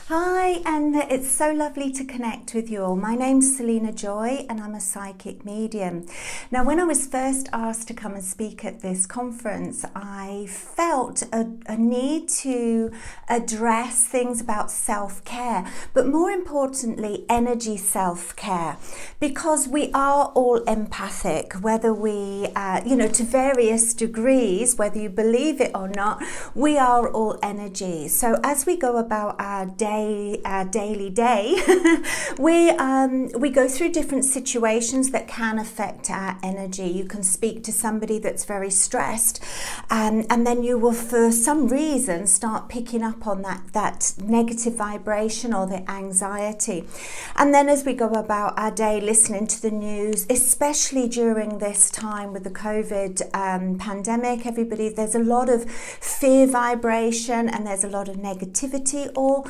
Hi, and it's so lovely to connect with you all. My name's Selena Joy and I'm a psychic medium. Now, when I was first asked to come and speak at this conference, I felt a need to address things about self-care, but more importantly, energy self-care, because we are all empathic, whether we, to various degrees, whether you believe it or not, we are all energy. So as we go about our daily day, we go through different situations that can affect our energy. You can speak to somebody that's very stressed, and then you will, for some reason, start picking up on that negative vibration or the anxiety. And then as we go about our day listening to the news, especially during this time with the COVID pandemic, there's a lot of fear vibration and there's a lot of negativity or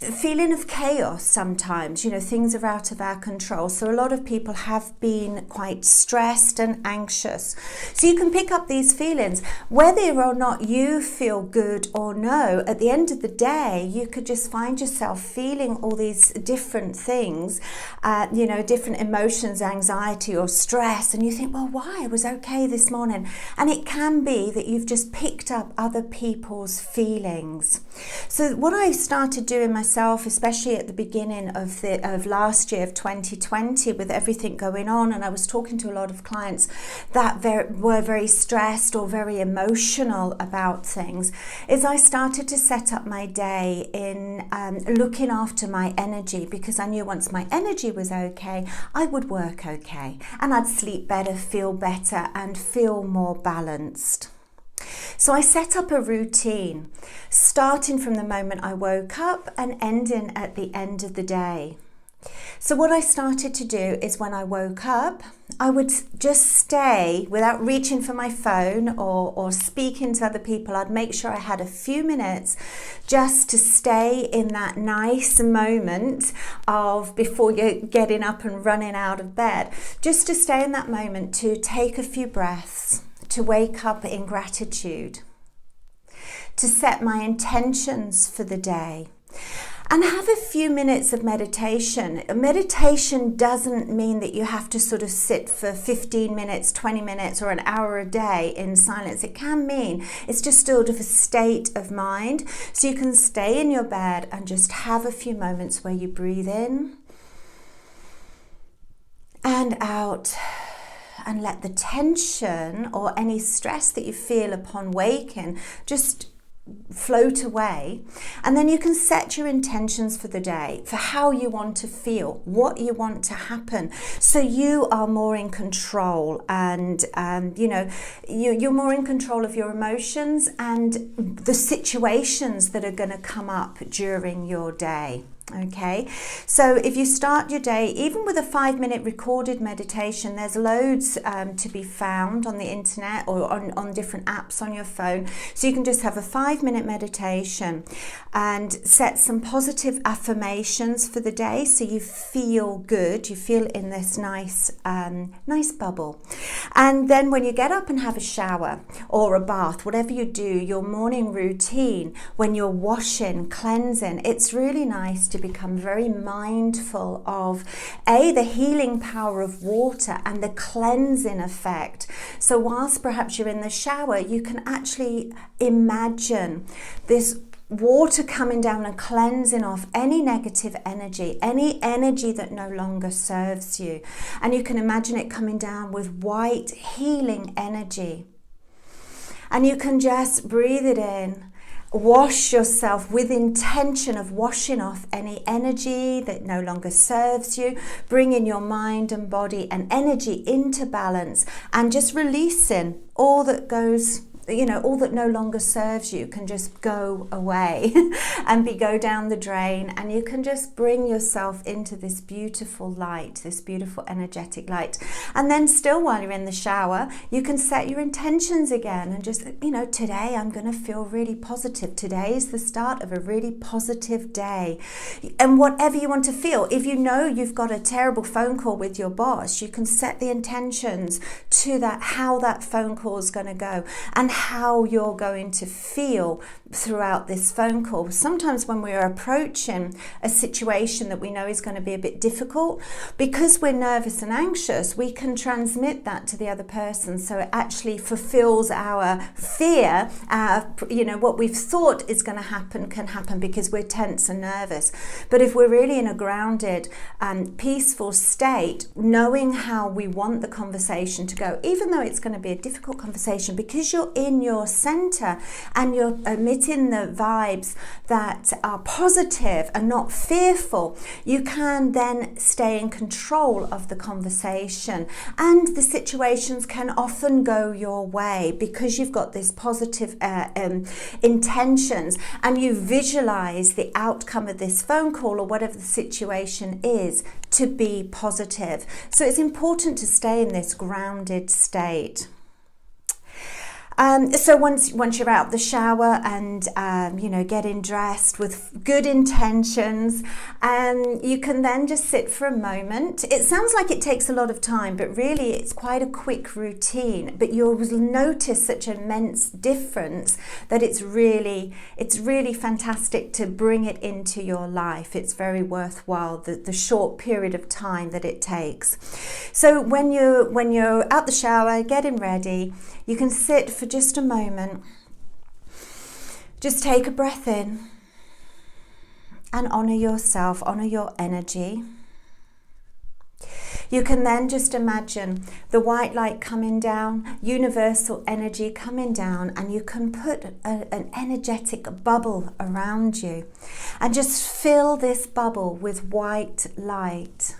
feeling of chaos sometimes. Things are out of our control. So a lot of people have been quite stressed and anxious. So you can pick up these feelings. Whether or not you feel good or no, at the end of the day, you could just find yourself feeling all these different things, different emotions, anxiety or stress. And you think, well, why? I was okay this morning. And it can be that you've just picked up other people's feelings. So what I started doing myself, especially at the beginning of last year of 2020, with everything going on, and I was talking to a lot of clients that were very stressed or very emotional about things, is I started to set up my day in looking after my energy, because I knew once my energy was okay, I would work okay and I'd sleep better, feel better and feel more balanced. So I set up a routine, starting from the moment I woke up and ending at the end of the day. So what I started to do is when I woke up, I would just stay without reaching for my phone or speaking to other people. I'd make sure I had a few minutes just to stay in that nice moment of before you're getting up and running out of bed, just to stay in that moment to take a few breaths, to wake up in gratitude, to set my intentions for the day, and have a few minutes of meditation. Meditation doesn't mean that you have to sort of sit for 15 minutes, 20 minutes or an hour a day in silence. It can mean it's just sort of a state of mind. So you can stay in your bed and just have a few moments where you breathe in and out, and let the tension or any stress that you feel upon waking just float away. And then you can set your intentions for the day, for how you want to feel, what you want to happen, so you are more in control, and you're more in control of your emotions and the situations that are going to come up during your day. Okay, so if you start your day, even with a 5-minute recorded meditation, there's loads to be found on the internet or on different apps on your phone. So you can just have a 5-minute meditation and set some positive affirmations for the day, so you feel good, you feel in this nice bubble. And then when you get up and have a shower or a bath, whatever you do, your morning routine, when you're washing, cleansing, it's really nice to become very mindful of the healing power of water and the cleansing effect. So whilst perhaps you're in the shower, you can actually imagine this water coming down and cleansing off any negative energy, any energy that no longer serves you. And you can imagine it coming down with white healing energy. And you can just breathe it in. Wash yourself with intention of washing off any energy that no longer serves you, bringing your mind and body and energy into balance, and just releasing all that goes, all that no longer serves you can just go away and go down the drain, and you can just bring yourself into this beautiful light, this beautiful energetic light. And then still while you're in the shower, you can set your intentions again and just, today I'm going to feel really positive. Today is the start of a really positive day. And whatever you want to feel, if you know you've got a terrible phone call with your boss, you can set the intentions to that, how that phone call is going to go and how you're going to feel throughout this phone call. Sometimes when we're approaching a situation that we know is going to be a bit difficult, because we're nervous and anxious, we can transmit that to the other person, so it actually fulfills our fear. What we've thought is going to happen can happen because we're tense and nervous. But if we're really in a grounded and peaceful state, knowing how we want the conversation to go, even though it's going to be a difficult conversation, because you're in your center and you're emitting the vibes that are positive and not fearful, you can then stay in control of the conversation, and the situations can often go your way because you've got this positive intentions, and you visualize the outcome of this phone call or whatever the situation is to be positive. So it's important to stay in this grounded state. So once you're out the shower and getting dressed with good intentions, you can then just sit for a moment. It sounds like it takes a lot of time, but really it's quite a quick routine. But you'll notice such an immense difference that it's really fantastic to bring it into your life. It's very worthwhile, the short period of time that it takes. So when you're out the shower, getting ready, you can sit for just a moment. Just take a breath in and honor yourself, honor your energy. You can then just imagine the white light coming down, universal energy coming down, and you can put an energetic bubble around you and just fill this bubble with white light.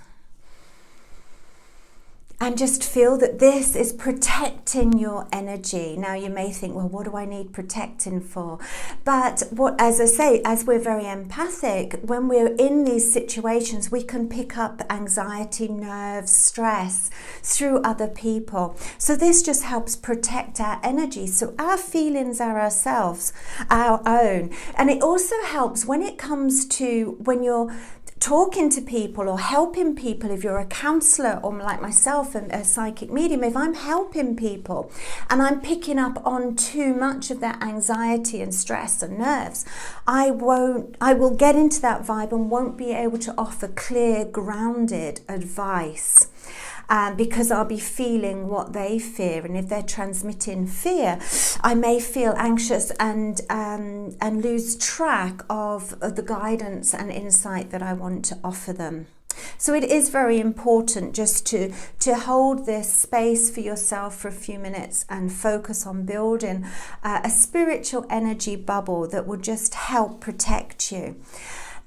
And just feel that this is protecting your energy. Now you may think, well, what do I need protecting for? But as I say, as we're very empathic, when we're in these situations, we can pick up anxiety, nerves, stress through other people. So this just helps protect our energy. So our feelings are ourselves, our own. And it also helps when it comes to when you're talking to people or helping people. If you're a counselor, or like myself, a psychic medium, if I'm helping people and I'm picking up on too much of their anxiety and stress and nerves, I will get into that vibe and won't be able to offer clear, grounded advice. Because I'll be feeling what they fear, and if they're transmitting fear, I may feel anxious and lose track of the guidance and insight that I want to offer them. So it is very important just to hold this space for yourself for a few minutes and focus on building a spiritual energy bubble that will just help protect you.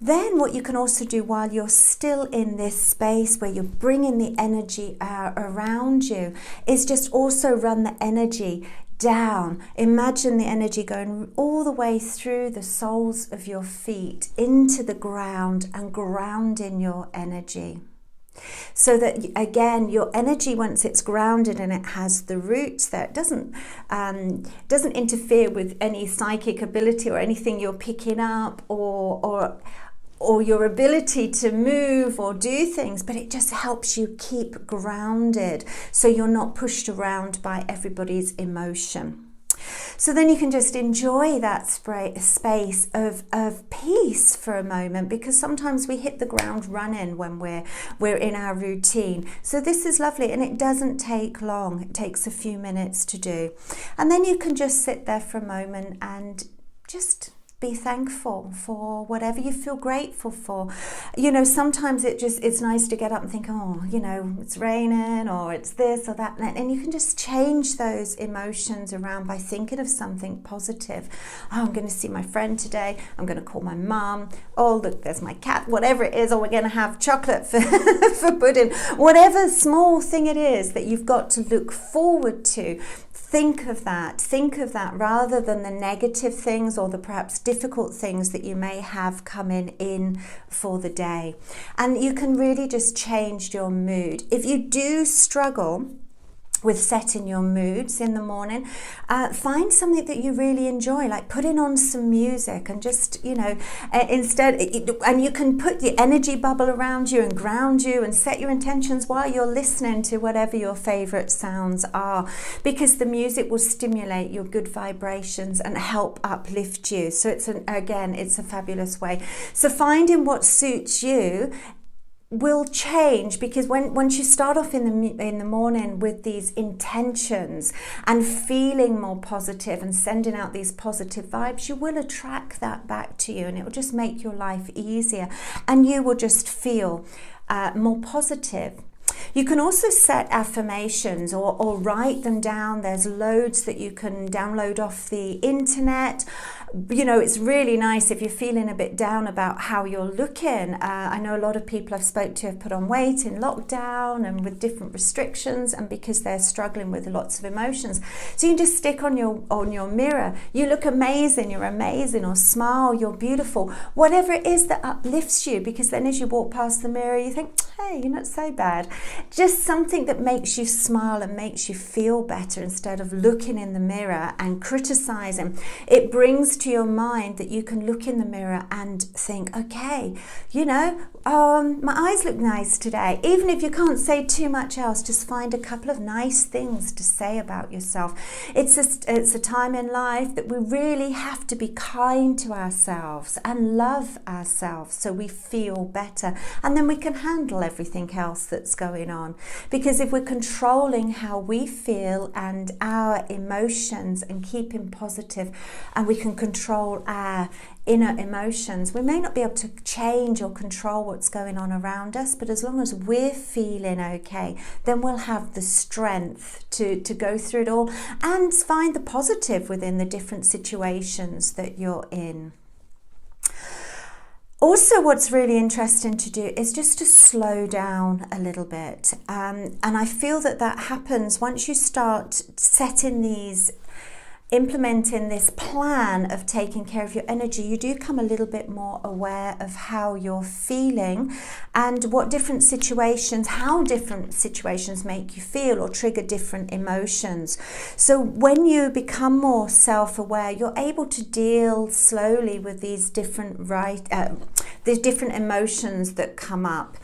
Then what you can also do while you're still in this space where you're bringing the energy around you is just also run the energy down. Imagine the energy going all the way through the soles of your feet into the ground and grounding your energy. So that again, your energy, once it's grounded and it has the roots there, it doesn't interfere with any psychic ability or anything you're picking up or your ability to move or do things, but it just helps you keep grounded so you're not pushed around by everybody's emotion. So then you can just enjoy that space of peace for a moment, because sometimes we hit the ground running when we're in our routine. So this is lovely, and it doesn't take long. It takes a few minutes to do. And then you can just sit there for a moment and just be thankful for whatever you feel grateful for. Sometimes it's nice to get up and think, it's raining, or it's this or that, and you can just change those emotions around by thinking of something positive. I'm going to see my friend today. I'm going to call my mum. Oh, look, there's my cat. Whatever it is, or we're going to have chocolate for pudding. Whatever small thing it is that you've got to look forward to. Think of that rather than the negative things or the perhaps difficult things that you may have coming in for the day. And you can really just change your mood. If you do struggle with setting your moods in the morning. Find something that you really enjoy, like putting on some music and just, and you can put the energy bubble around you and ground you and set your intentions while you're listening to whatever your favorite sounds are, because the music will stimulate your good vibrations and help uplift you. So it's a fabulous way. So finding what suits you will change, because once you start off in the morning with these intentions and feeling more positive and sending out these positive vibes, you will attract that back to you, and it will just make your life easier, and you will just feel more positive. You can also set affirmations or write them down. There's loads that you can download off the internet. It's really nice if you're feeling a bit down about how you're looking. I know a lot of people I've spoke to have put on weight in lockdown and with different restrictions, and because they're struggling with lots of emotions. So you can just stick on your mirror, you look amazing, you're amazing, or smile, you're beautiful. Whatever it is that uplifts you, because then as you walk past the mirror, you think, hey, you're not so bad. Just something that makes you smile and makes you feel better instead of looking in the mirror and criticizing. It brings to your mind that you can look in the mirror and think, okay, my eyes look nice today. Even if you can't say too much else, just find a couple of nice things to say about yourself. It's a time in life that we really have to be kind to ourselves and love ourselves so we feel better, and then we can handle everything else that's going on. Because if we're controlling how we feel and our emotions and keeping positive, and we can control our inner emotions, we may not be able to change or control what's going on around us, but as long as we're feeling okay, then we'll have the strength to go through it all and find the positive within the different situations that you're in. Also, what's really interesting to do is just to slow down a little bit. And I feel that happens once you start implementing this plan of taking care of your energy. You do come a little bit more aware of how you're feeling and how different situations make you feel or trigger different emotions. So when you become more self-aware, you're able to deal slowly with these different emotions that come up.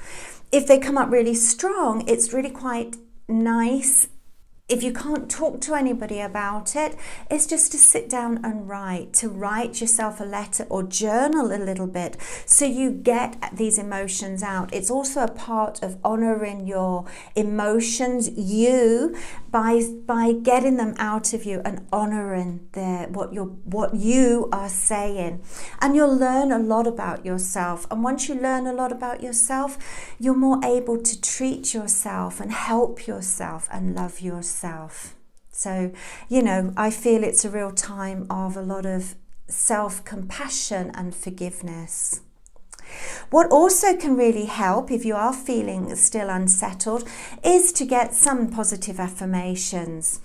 If they come up really strong, it's really quite nice. If you can't talk to anybody about it, it's just to sit down and write yourself a letter or journal a little bit so you get these emotions out. It's also a part of honoring your emotions, by getting them out of you and honoring what you are saying. And you'll learn a lot about yourself. And once you learn a lot about yourself, you're more able to treat yourself and help yourself and love yourself. So, I feel it's a real time of a lot of self-compassion and forgiveness. What also can really help if you are feeling still unsettled is to get some positive affirmations.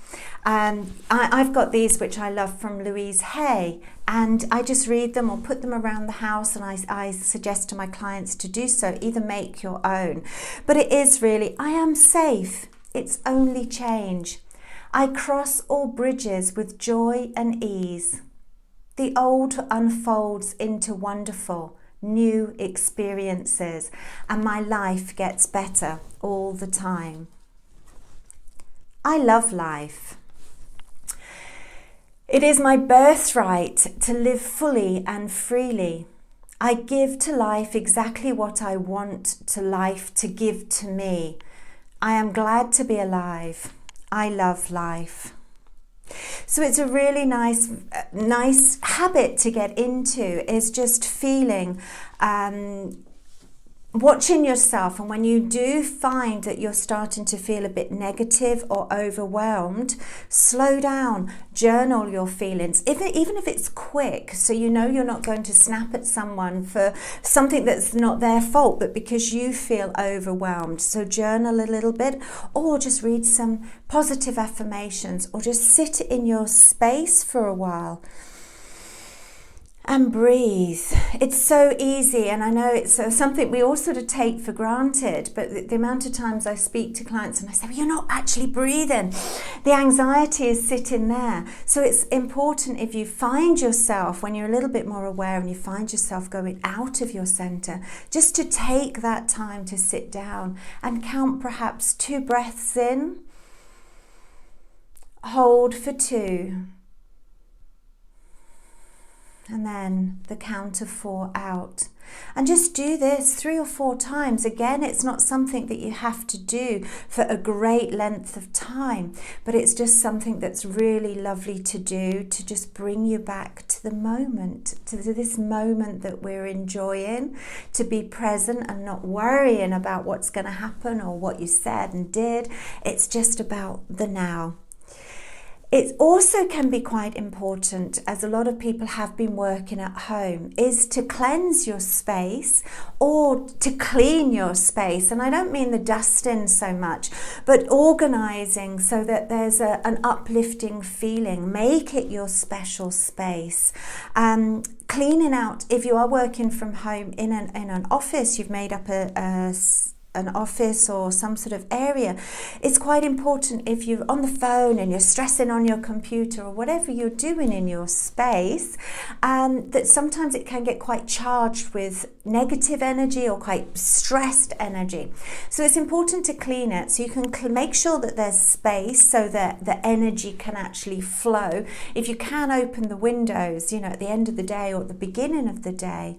I've got these which I love from Louise Hay, and I just read them or put them around the house, and I suggest to my clients to do so. Either make your own. But it is really, I am safe. It's only change. I cross all bridges with joy and ease. The old unfolds into wonderful, new experiences, and my life gets better all the time. I love life. It is my birthright to live fully and freely. I give to life exactly what I want life to give to me. I am glad to be alive. I love life. So it's a really nice habit to get into, is just feeling, watching yourself. And when you do find that you're starting to feel a bit negative or overwhelmed, slow down, journal your feelings, even if it's quick, so you're not going to snap at someone for something that's not their fault, but because you feel overwhelmed. So journal a little bit, or just read some positive affirmations, or just sit in your space for a while And breathe. It's so easy, and I know it's something we all sort of take for granted, but the amount of times I speak to clients and I say, well, you're not actually breathing. The anxiety is sitting there. So it's important, if you find yourself, when you're a little bit more aware and you find yourself going out of your center, just to take that time to sit down and count perhaps 2 breaths in, hold for 2, and then the count of 4 out. And just do this 3 or 4 times. Again, it's not something that you have to do for a great length of time, but it's just something that's really lovely to do, to just bring you back to the moment, to this moment that we're enjoying, to be present and not worrying about what's going to happen or what you said and did. It's just about the now. It also can be quite important, as a lot of people have been working at home, is to cleanse your space or to clean your space. And I don't mean the dusting so much, but organizing so that there's an uplifting feeling. Make it your special space. Cleaning out, if you are working from home in an office, you've made up an office or some sort of area, it's quite important, if you're on the phone and you're stressing on your computer or whatever you're doing in your space, that sometimes it can get quite charged with negative energy or quite stressed energy. So it's important to clean it, so you can make sure that there's space so that the energy can actually flow. If you can, open the windows, at the end of the day or at the beginning of the day.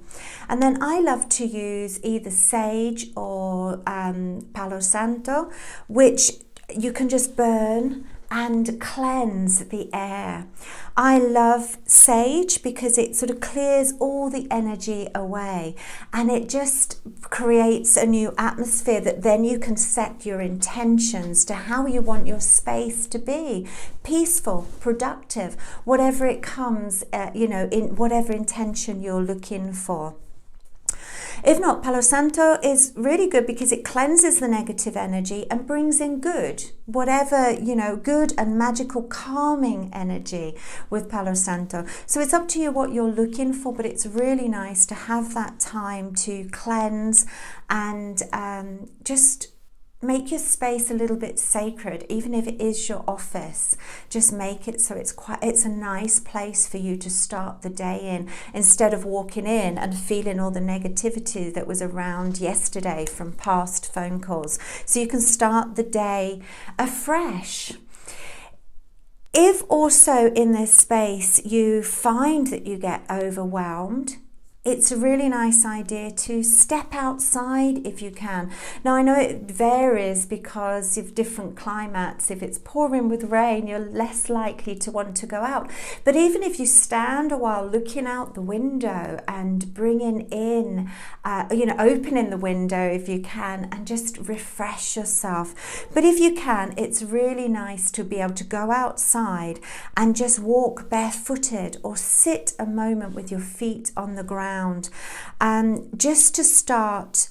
And then I love to use either sage or palo santo, which you can just burn and cleanse the air. I love sage because it sort of clears all the energy away, and it just creates a new atmosphere that then you can set your intentions to how you want your space to be. Peaceful, productive, whatever it comes, in whatever intention you're looking for. If not, Palo Santo is really good because it cleanses the negative energy and brings in good, whatever, good and magical calming energy with Palo Santo. So it's up to you what you're looking for, but it's really nice to have that time to cleanse and just make your space a little bit sacred. Even if it is your office, just make it so it's a nice place for you to start the day in, instead of walking in and feeling all the negativity that was around yesterday from past phone calls. So you can start the day afresh. If also in this space you find that you get overwhelmed, it's a really nice idea to step outside if you can. Now, I know it varies because of different climates. If it's pouring with rain, you're less likely to want to go out. But even if you stand a while looking out the window and bringing in, opening the window if you can, and just refresh yourself. But if you can, it's really nice to be able to go outside and just walk barefooted or sit a moment with your feet on the ground. Just to start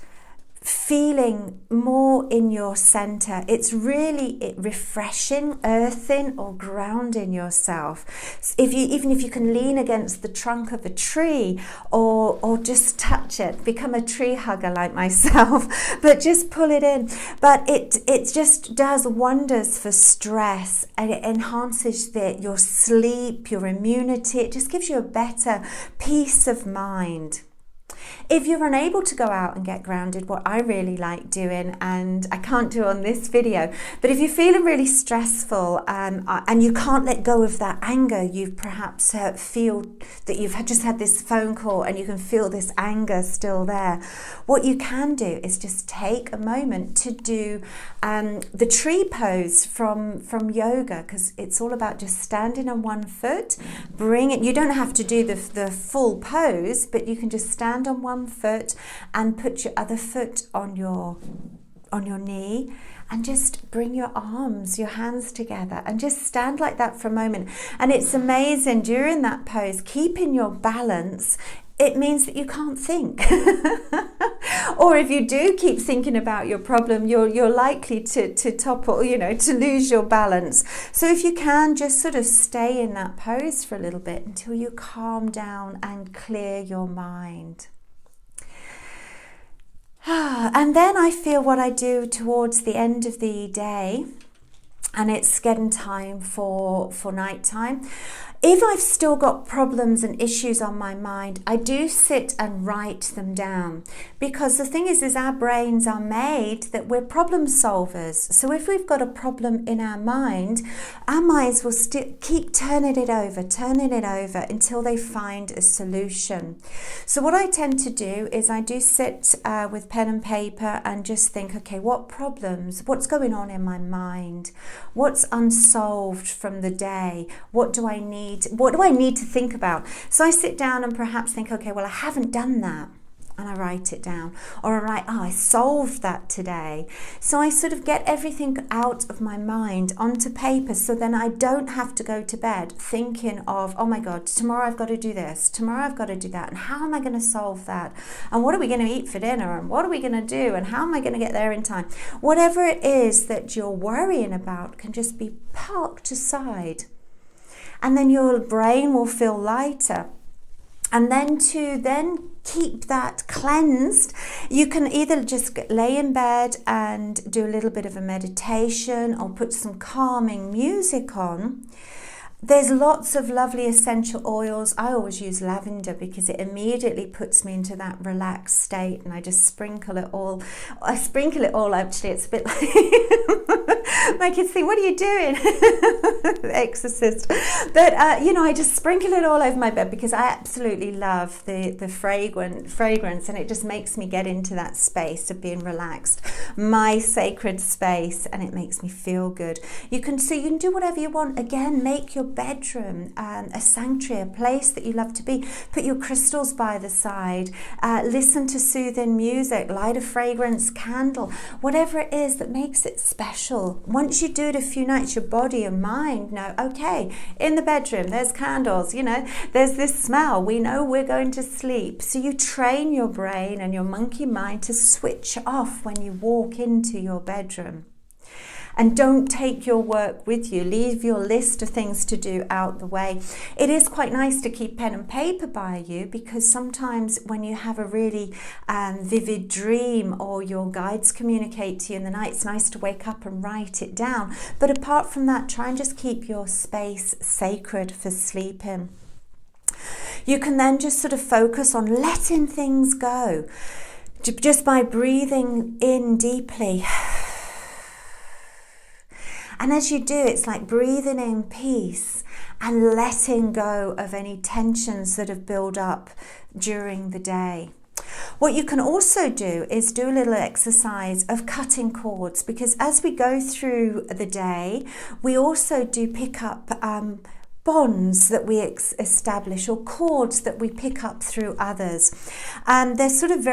feeling more in your center. It's really refreshing, earthing or grounding yourself. Even if you can lean against the trunk of a tree or just touch it, become a tree hugger like myself, but just pull it in. But it just does wonders for stress, and it enhances your sleep, your immunity. It just gives you a better peace of mind. If you're unable to go out and get grounded, what I really like doing, and I can't do on this video, but if you're feeling really stressful and you can't let go of that anger, you perhaps feel that you've just had this phone call and you can feel this anger still there, what you can do is just take a moment to do the tree pose from yoga, because it's all about just standing on one foot. You don't have to do the full pose, but you can just stand on one foot and put your other foot on your knee, and just bring your hands together and just stand like that for a moment. And it's amazing, during that pose, keeping your balance, it means that you can't think. Or if you do keep thinking about your problem, you're likely to topple, to lose your balance. So if you can, just sort of stay in that pose for a little bit until you calm down and clear your mind. And then I feel what I do towards the end of the day, and it's getting time for nighttime. If I've still got problems and issues on my mind, I do sit and write them down, because the thing is our brains are made that we're problem solvers. So if we've got a problem in our minds will still keep turning it over until they find a solution. So what I tend to do is I do sit with pen and paper and just think, okay, what's going on in my mind? What's unsolved from the day? What do I need to think about? So I sit down and perhaps think, okay, well, I haven't done that. And I write it down. Or I write, I solved that today. So I sort of get everything out of my mind onto paper, so then I don't have to go to bed thinking of, oh my God, tomorrow I've got to do this, tomorrow I've got to do that, and how am I going to solve that? And what are we going to eat for dinner? And what are we going to do? And how am I going to get there in time? Whatever it is that you're worrying about can just be parked aside. And then your brain will feel lighter. And then to keep that cleansed, you can either just lay in bed and do a little bit of a meditation or put some calming music on. There's lots of lovely essential oils. I always use lavender because it immediately puts me into that relaxed state, and I just sprinkle it all. I sprinkle it all, actually. It's a bit like my kids think, what are you doing? The Exorcist. But, I just sprinkle it all over my bed because I absolutely love the fragrance, and it just makes me get into that space of being relaxed. My sacred space, and it makes me feel good. You can do whatever you want. Again, make your bedroom a sanctuary, a place that you love to be. Put your crystals by the side, listen to soothing music, light a fragrance candle, whatever it is that makes it special. Once you do it a few nights, your body and mind know, okay, in the bedroom there's candles, there's this smell, we know we're going to sleep. So you train your brain and your monkey mind to switch off when you walk into your bedroom. And don't take your work with you. Leave your list of things to do out the way. It is quite nice to keep pen and paper by you, because sometimes when you have a really vivid dream or your guides communicate to you in the night, it's nice to wake up and write it down. But apart from that, try and just keep your space sacred for sleeping. You can then just sort of focus on letting things go, just by breathing in deeply. And as you do, it's like breathing in peace and letting go of any tensions that have built up during the day. What you can also do is do a little exercise of cutting cords, because as we go through the day, we also do pick up bonds that we establish, or cords that we pick up through others. They're sort of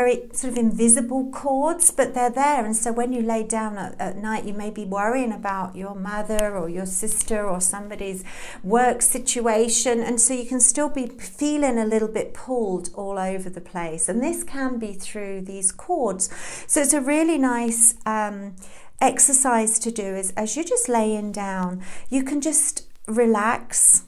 invisible cords, but they're there. And so when you lay down at night, you may be worrying about your mother or your sister or somebody's work situation. And so you can still be feeling a little bit pulled all over the place. And this can be through these cords. So it's a really nice exercise to do, is as you're just laying down, you can just relax,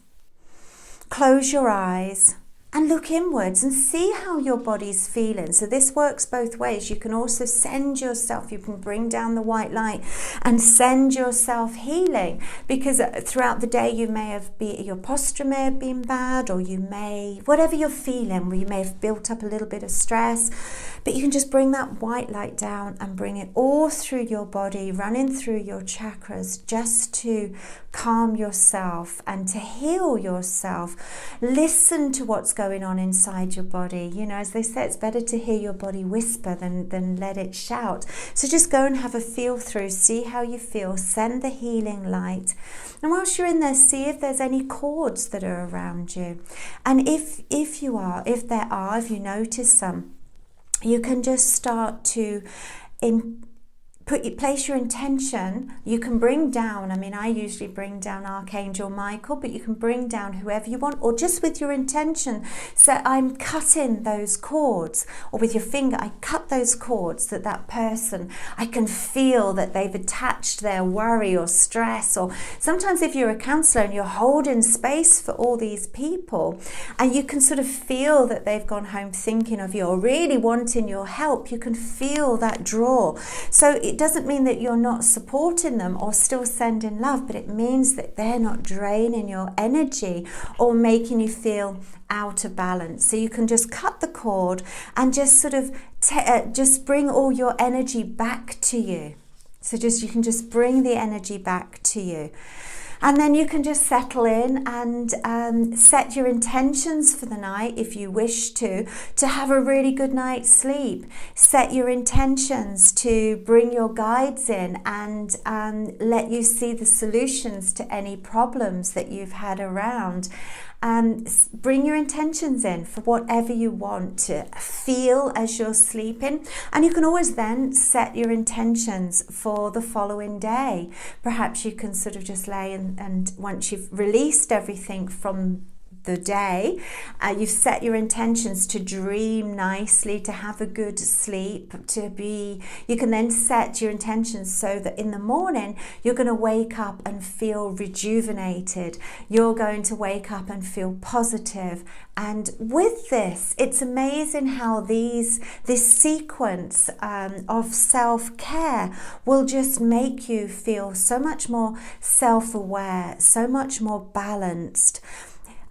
close your eyes, and look inwards and see how your body's feeling. So this works both ways. You can also send yourself, you can bring down the white light and send yourself healing, because throughout the day your posture may have been bad, or whatever you're feeling, you may have built up a little bit of stress, but you can just bring that white light down and bring it all through your body, running through your chakras, just to calm yourself and to heal yourself. Listen to what's going on inside your body. As they say, it's better to hear your body whisper than let it shout. So just go and have a feel through, see how you feel, send the healing light. And whilst you're in there, see if there's any cords that are around you. And if you notice some, you can just start to place your intention. You can bring down, I usually bring down Archangel Michael, but you can bring down whoever you want, or just with your intention. So I'm cutting those cords, or with your finger, I cut those cords that person, I can feel that they've attached their worry or stress. Or sometimes if you're a counsellor and you're holding space for all these people, and you can sort of feel that they've gone home thinking of you or really wanting your help, you can feel that draw. So it doesn't mean that you're not supporting them or still sending love, but it means that they're not draining your energy or making you feel out of balance. So you can just cut the cord and just sort of just bring all your energy back to you. So you can just bring the energy back to you. And then you can just settle in and set your intentions for the night if you wish to have a really good night's sleep. Set your intentions to bring your guides in and let you see the solutions to any problems that you've had around. Bring your intentions in for whatever you want to feel as you're sleeping. And you can always then set your intentions for the following day. Perhaps you can sort of just lay and once you've released everything from the day, you've set your intentions to dream nicely, to have a good sleep, you can then set your intentions so that in the morning you're going to wake up and feel rejuvenated. You're going to wake up and feel positive. And with this, it's amazing how this sequence of self-care will just make you feel so much more self-aware, so much more balanced.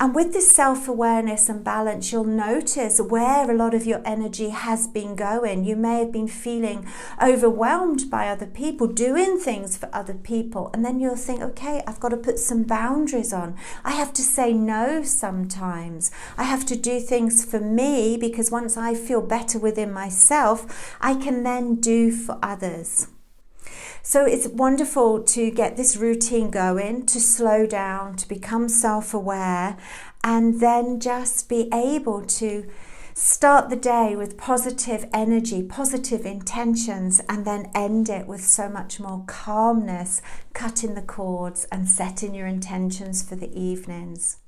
And with this self-awareness and balance, you'll notice where a lot of your energy has been going. You may have been feeling overwhelmed by other people, doing things for other people. And then you'll think, okay, I've got to put some boundaries on. I have to say no sometimes. I have to do things for me, because once I feel better within myself, I can then do for others. So it's wonderful to get this routine going, to slow down, to become self-aware, and then just be able to start the day with positive energy, positive intentions, and then end it with so much more calmness, cutting the cords and setting your intentions for the evenings.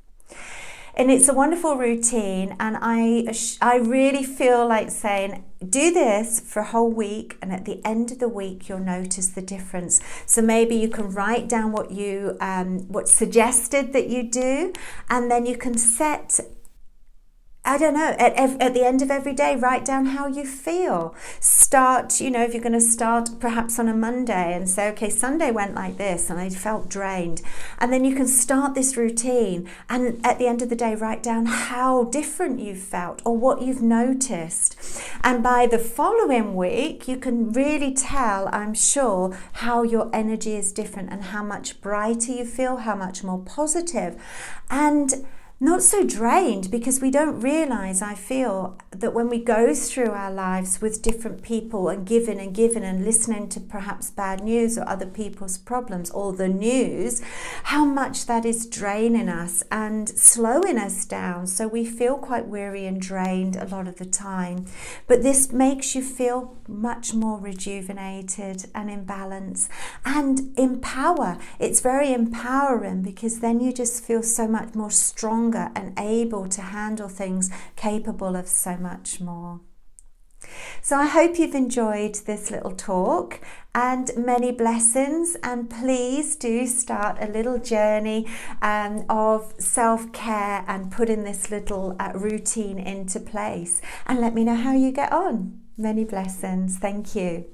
And it's a wonderful routine, and I really feel like saying, do this for a whole week, and at the end of the week you'll notice the difference. So maybe you can write down what's suggested that you do, and then you can set, I don't know, at the end of every day, write down how you feel. Start, if you're going to start perhaps on a Monday and say, okay, Sunday went like this and I felt drained. And then you can start this routine, and at the end of the day, write down how different you've felt or what you've noticed. And by the following week, you can really tell, I'm sure, how your energy is different and how much brighter you feel, how much more positive. And not so drained, because we don't realize, I feel, that when we go through our lives with different people and giving and listening to perhaps bad news or other people's problems or the news, how much that is draining us and slowing us down. So we feel quite weary and drained a lot of the time. But this makes you feel much more rejuvenated and in balance and empower. It's very empowering, because then you just feel so much more stronger and able to handle things, capable of so much more. So I hope you've enjoyed this little talk, and many blessings, and please do start a little journey of self-care and putting this little routine into place, and let me know how you get on. Many blessings. Thank you.